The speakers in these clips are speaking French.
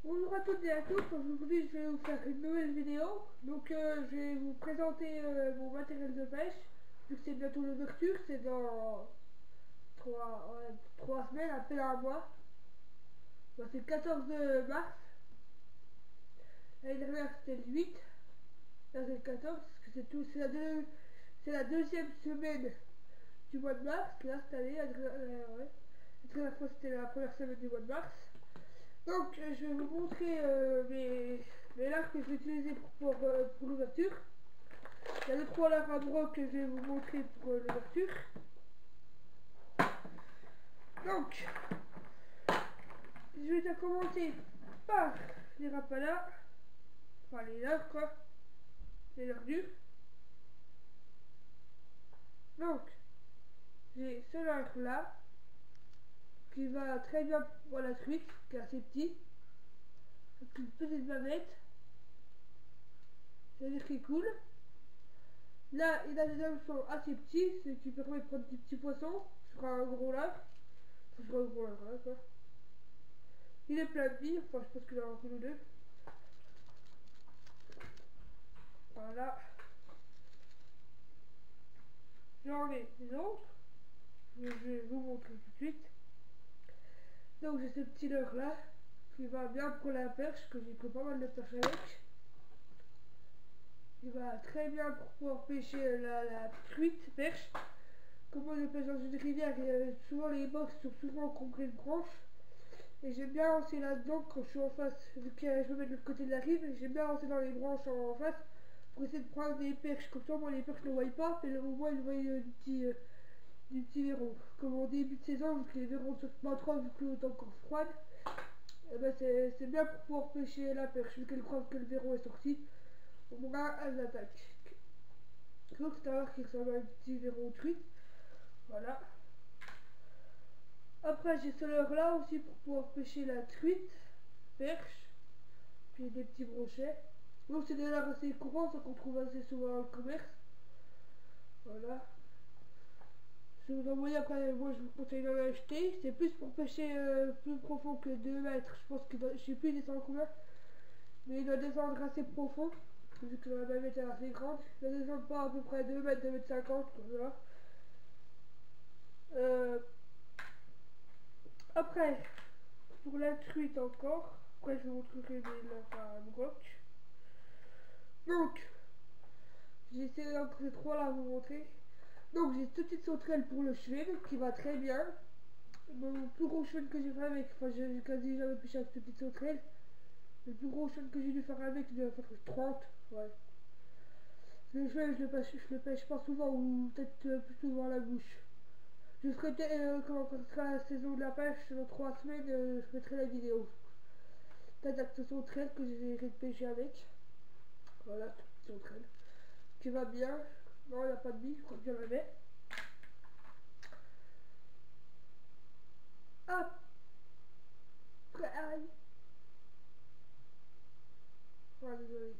Bonjour à toutes et à tous, aujourd'hui je vais vous faire une nouvelle vidéo. Donc je vais vous présenter mon matériel de pêche. Vu que c'est bientôt l'ouverture, c'est dans 3 semaines, à peine un mois. Bah, c'est le 14 mars. L'année dernière c'était le 8. Là c'est le 14, parce que c'est la deuxième semaine du mois de mars. Là cette année, ouais. La dernière fois c'était la première semaine du mois de mars. Donc je vais vous montrer mes larves que je vais utiliser pour l'ouverture. Il y a 2-3 larves à broc que je vais vous montrer pour l'ouverture. Donc je vais déjà commencer par les rapalas, enfin les larves quoi, les larves dures. Donc j'ai ce larve là qui va très bien pour la truite, qui est assez petit, avec une petite bavette, c'est-à-dire qu'il coule. Là, il a des hameçons assez petits, ce qui permet de prendre des petits poissons sur un gros larve. Sur un gros larve, hein, quoi. Il est plein de billes, enfin je pense qu'il en a une ou deux. Voilà. J'en ai des autres. Je vais vous montrer tout de suite. Donc j'ai ce petit leurre là, qui va bien pour la perche, que j'ai pris pas mal de perche avec. Il va très bien pour pouvoir pêcher la truite, perche. Comme moi je pêche dans une rivière, et souvent les box sont souvent complets de branches. Et j'aime bien lancer là-dedans quand je suis en face, vu que je me mets de l'autre côté de la rive, j'aime bien lancer dans les branches en face pour essayer de prendre des perches. Comme ça, moi les perches ne voient pas, mais au moins ils voient du petit verron. Comme en début de saison, vu que les verrons ne sortent pas trop, vu que l'eau est encore froide, et ben c'est bien pour pouvoir pêcher la perche, vu qu'elle croit que le verron est sorti. Au moins, elle attaque. Donc c'est un qui ressemble à un petit verron truite. Voilà. Après j'ai ce leurre là aussi pour pouvoir pêcher la truite, perche, puis des petits brochets. Donc c'est des leurres assez courants, ça qu'on trouve assez souvent dans le commerce. Voilà. Si vous en voyez après, moi je vous conseille d'en acheter. C'est plus pour pêcher plus profond que 2 mètres. Je pense que je sais plus il descend combien. Mais il doit descendre assez profond. Vu que la bavette est assez grande. Il doit descendre pas à peu près 2 mètres, 2 mètres 50. Voilà. Après, pour la truite encore. Après je vous montrerai mes larves à broc. Donc, j'ai essayé entre ces trois là à vous montrer. Donc j'ai cette petite sauterelle pour le chevet qui va très bien. Mon plus gros chevet que j'ai fait avec, enfin j'ai quasi jamais pêché avec cette petite sauterelle. Le plus gros chevet que j'ai dû faire avec, il doit faire 30. Ouais. Le chevet je le pêche pas souvent, ou peut-être plus souvent à la bouche. Je ferai peut-être, quand sera la saison de la pêche, dans 3 semaines, je mettrai la vidéo. Peut-être avec cette sauterelle que j'ai pêché avec. Voilà, cette petite sauterelle. Qui va bien. Non, il n'y a pas de billes, je crois que j'en avais. Après, aïe. Ouais, désolé.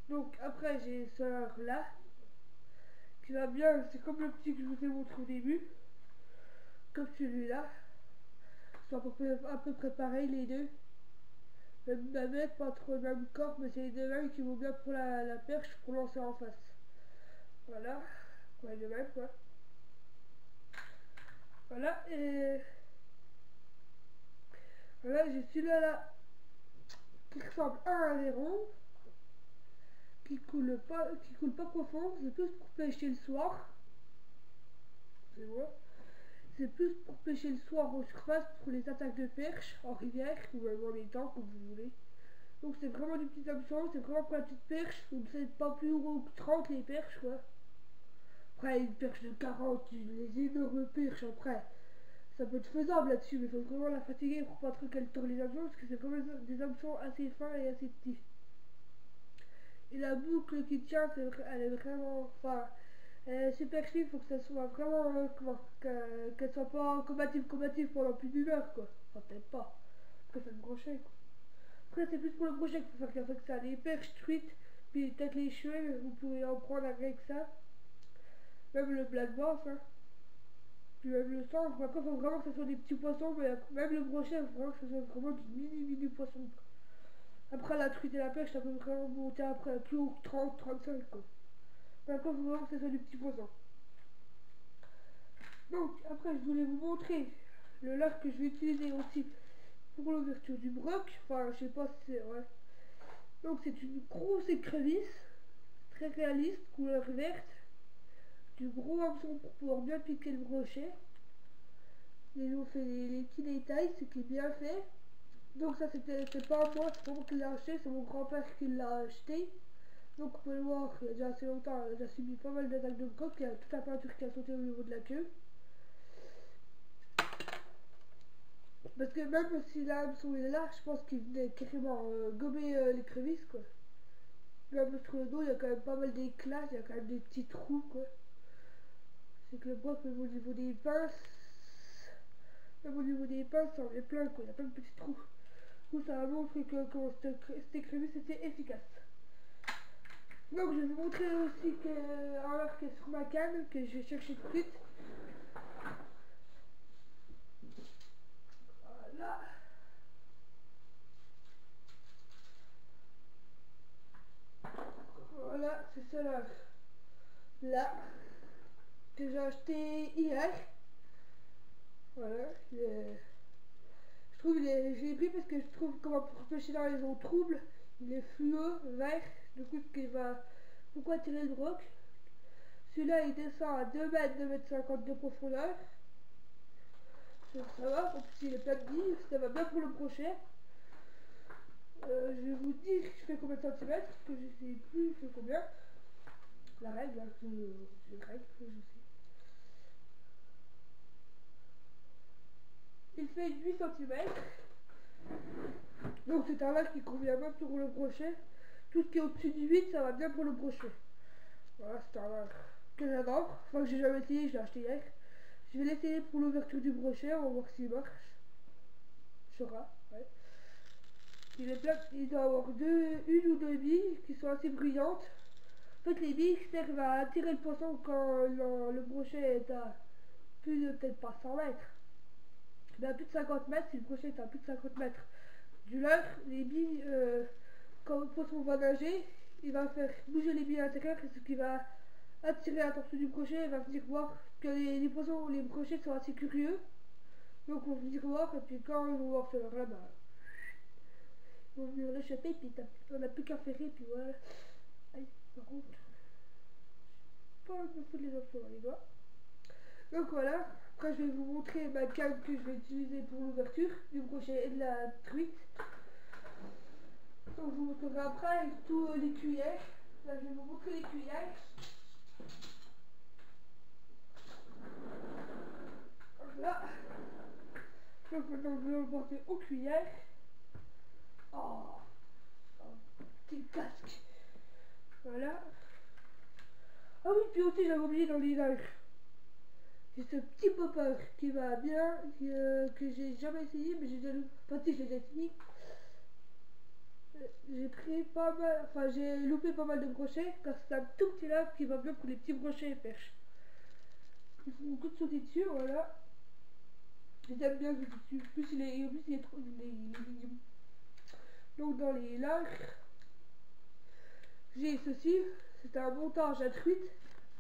Donc après j'ai ce là qui va bien, c'est comme le petit que je vous ai montré au début, comme celui-là. Ils sont à peu près pareil les deux. Même bavette, pas trop le même corps, mais c'est les deux mêmes qui vont bien pour la perche pour lancer en face. Voilà, ouais, les mêmes quoi. Voilà, et voilà, j'ai celui-là là, qui ressemble à un verron, qui coule pas profond, c'est plus pour pêcher le soir. C'est bon. C'est plus pour pêcher le soir en surface pour les attaques de perche en rivière ou même en étang comme vous voulez. Donc c'est vraiment du petit hameçon, c'est vraiment pour la petite perche, donc c'est pas plus gros que 30 les perches quoi. Après une perche de 40, les énormes perches après, ça peut être faisable là-dessus, mais il faut vraiment la fatiguer pour pas trop qu'elle tord les hameçons parce que c'est quand même des hameçons assez fins et assez petits. Et la boucle qui tient, elle est vraiment, enfin, super chic, il faut que ça soit vraiment, qu'elle soit pas combative pendant plus d'une heure, quoi. Enfin, peut-être pas. Après, c'est le brochet, quoi. Après, c'est plus pour le brochet qu'il faut faire gaffe avec ça. Les perches, truites, puis peut-être les cheveux, vous pouvez en prendre avec ça. Même le black bass, hein. Puis même le sang, après faut vraiment que ce soit des petits poissons, mais même le brochet, il faut vraiment que ce soit vraiment du mini poisson. Après la truite et la pêche, ça peut vraiment monter après plus haut que 30, 35 quoi. Mais après, il faut vraiment que ce soit du petit poisson. Donc après je voulais vous montrer le leurre que je vais utiliser aussi pour l'ouverture du broc. Enfin je sais pas si c'est vrai. Donc c'est une grosse écrevisse, très réaliste, couleur verte, du gros hameçon pour pouvoir bien piquer le brochet. Ils ont fait les petits détails, ce qui est bien fait. Donc ça c'est pas moi, c'est pas moi qui l'ai acheté, c'est mon grand-père qui l'a acheté. Donc vous pouvez le voir, il y a déjà assez longtemps, il a déjà subi pas mal d'attaques de broc, il y a toute la peinture qui a sauté au niveau de la queue. Parce que même si l'hameçon est là, je pense qu'il venait carrément gommer l'écrevisse quoi. Même sur le dos, il y a quand même pas mal d'éclats, il y a quand même des petits trous quoi. C'est que le broc, même au niveau des pinces, ça en est plein quoi, il y a plein de petits trous. Du coup, ça a montré que cette écrevisse était efficace. Donc je vais vous montrer aussi un leurre qui est sur ma canne, que je vais chercher tout de suite. Voilà. Voilà, c'est ça là que j'ai acheté hier. Voilà, je trouve je l'ai pris parce que je trouve comment pour pêcher dans les eaux troubles, il est fluo, vert, du coup ce qui va beaucoup attirer le broc. Celui-là il descend à 2 mètres, 2 mètres 50 de profondeur. Ça va, en plus il est plein de billes, ça va bien pour le brochet. Je vais vous dire je fais combien de centimètres, parce que je sais plus je fais combien. La règle, hein, c'est une règle que je sais. Il fait 8 cm. Donc c'est un leurre qui convient bien pour le brochet. Tout ce qui est au-dessus du 8, ça va bien pour le brochet. Voilà, c'est un leurre que j'adore. Enfin que j'ai jamais essayé, je l'ai acheté hier. Je vais l'essayer pour l'ouverture du brochet, on va voir s'il marche. Chora, ouais. Il est plein, il doit avoir une ou deux billes qui sont assez brillantes. En fait les billes servent à attirer le poisson quand le brochet est à plus de peut-être pas 100 mètres. Mais à plus de 50 mètres, si le brochet est à plus de 50 mètres du leurre, les billes, quand le poisson va nager, il va faire bouger les billes à l'intérieur, ce qui va attirer l'attention du brochet, il va venir voir que les poissons, les brochets sont assez curieux. Donc ils vont venir voir, et puis quand ils vont voir ce leurre là, bah, ils vont venir l'échapper, puis on n'a plus qu'à ferrer, puis voilà. Aïe, par contre, je sais pas me foutre les options dans les doigts. Donc voilà, après je vais vous montrer ma canne que je vais utiliser pour l'ouverture du brochet et de la truite. Donc je vous montrerai après avec tous les cuillères. Là je vais vous montrer les cuillères. Voilà. Donc maintenant je vais le porter aux cuillères. Oh, un petit casque. Voilà. Ah oui, puis aussi j'avais oublié dans les leurres. J'ai ce petit popper qui va bien, que j'ai jamais essayé, mais j'ai déjà loupé. Enfin si, je l'ai déjà essayé. J'ai pris pas mal, enfin j'ai loupé pas mal de brochets, car c'est un tout petit leurre qui va bien pour les petits brochets et perches. Il faut beaucoup de sauter dessus, voilà. J'aime bien sauter dessus. En plus il est trop mignon. Donc dans les leurres, j'ai ceci, c'est un montage à truite.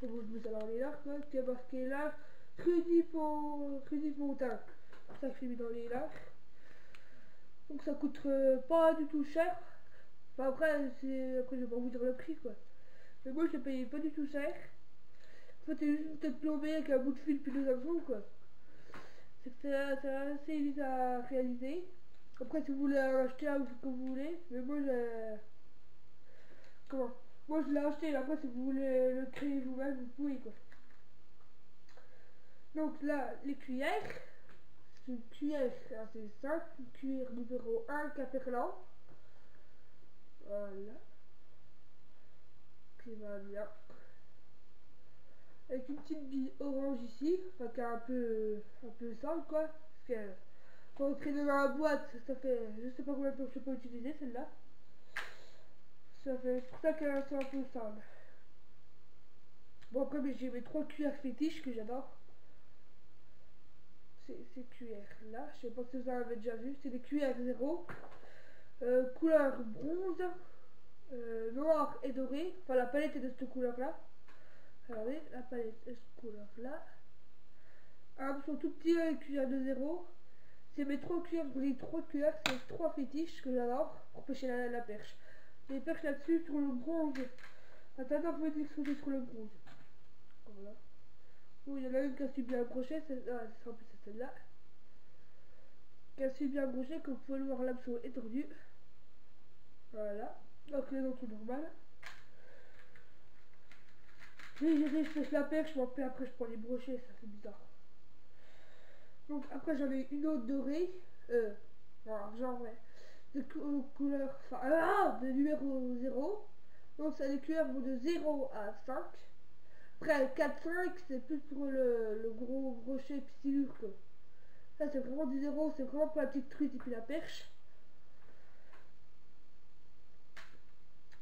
Bon, je mets ça dans les leurres, quoi, qui a marqué là, Rudy Pontin. C'est ça que j'ai mis dans les leurres. Donc ça coûte pas du tout cher. Enfin après je vais pas vous dire le prix quoi. Mais moi je l'ai payé pas du tout cher. En fait c'est juste une tête plombée avec un bout de fil puis deux hameçons quoi. C'est assez vite à réaliser. Après si vous voulez en acheter un, vous faites comme vous voulez. Mais moi moi je l'ai acheté, après si vous voulez le créer vous-même vous pouvez quoi. Donc là les cuillères. C'est une cuillère assez simple, une cuillère numéro 1 Caperlan. Voilà. Qui va bien. Avec une petite bille orange ici, enfin qui est un peu sale quoi. Parce que pour entrer dans la boîte, ça fait je sais pas combien de temps que je peux pas utiliser celle-là. Ça fait pour ça qu'elle c'est un peu sale. Bon après j'ai mes 3 cuillères fétiches que j'adore. ces cuillères là, je sais pas si vous en avez déjà vu, c'est des cuillères zéro, couleur bronze, noir et doré, enfin la palette est de cette couleur là. Regardez, la palette est de cette couleur là. Sont tout petits les cuillères de zéro. C'est mes 3 cuillères, les 3 cuillères, c'est les 3 fétiches que j'adore pour pêcher la perche. J'ai les perches là-dessus sur le bronze. Attends, vous pouvez discuter sur le bronze. Voilà. Bon, il y en a une qui a subi un crochet, c'est celle-là. Qui a subi un crochet, comme vous pouvez le voir, l'hameçon est tordu. Voilà. Donc les autres tout normal. Puis je pêche la perche, mais après je prends les brochets, ça fait bizarre. Donc après j'en ai une autre dorée, voilà, genre ouais, de couleur, enfin, de numéro 0. Donc ça les couleurs vont de 0 à 5. Après 4-5 c'est plus pour le gros brochet piscilure que. Là c'est vraiment du 0, c'est vraiment pour la petite truite et puis la perche.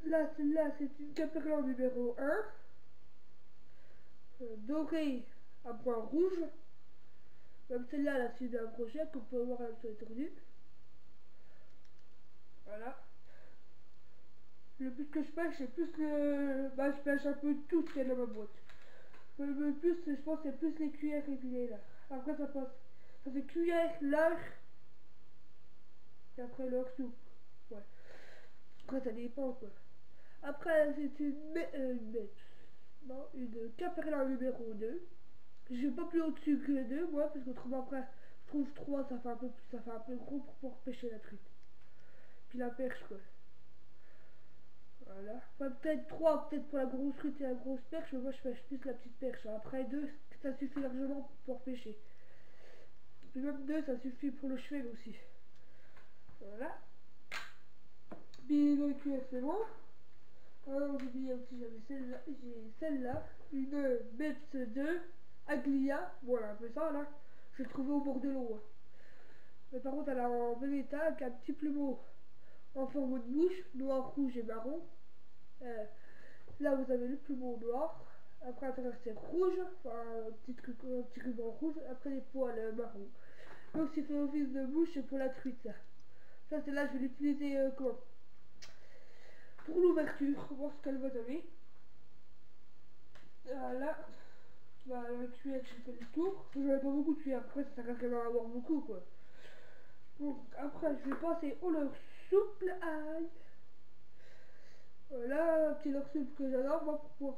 Là celle-là c'est une caperlan numéro 1. Dorée à point rouge. Comme celle-là, elle a suivi un crochet, qu'on peut voir un peu étendu. Voilà. Le but que je pêche, c'est plus le. Bah, je pêche un peu tout ce qu'il y a dans ma boîte. Le plus, je pense, c'est plus les cuillères et filets là. Après, ça passe. Ça fait cuillère, leurre. Et après, leurre soupe. Ouais. Après, ça dépend quoi. Après, c'est une bête. Non, une caperla numéro 2. Je vais pas plus au-dessus que 2, moi, parce qu'autrement, après, je trouve 3, ça fait un peu gros pour pouvoir pêcher la truite. Puis la perche, quoi. Voilà. Enfin, peut-être 3, peut-être pour la grosse truite et la grosse perche, mais moi je pêche plus la petite perche. Après 2, ça suffit largement pour pouvoir pêcher. Puis même 2, ça suffit pour le cheval aussi. Voilà. Puis le cuir, c'est bon. Alors, j'ai aussi, j'ai celle-là, une Beps 2 Aglia. Voilà, un peu ça là. Je l'ai trouvée au bord de l'eau. Mais par contre, elle a en même état avec un petit plumeau en forme de bouche, noir, rouge et marron. Là vous avez le plumeau noir, après à travers c'est rouge, enfin un petit ruban rouge, après les poils marron. Donc c'est fait office de bouche pour la truite ça. Ça c'est là je vais l'utiliser comment pour l'ouverture, voir ce qu'elle va donner. Voilà. Bah, la cuillère j'ai fait le tour. Je n'avais pas beaucoup de cuillères, après ça sert à rien d'en avoir beaucoup quoi. Donc après je vais passer au leurre souple. Aïe. Voilà, un petit leurre souple que j'adore moi pour pouvoir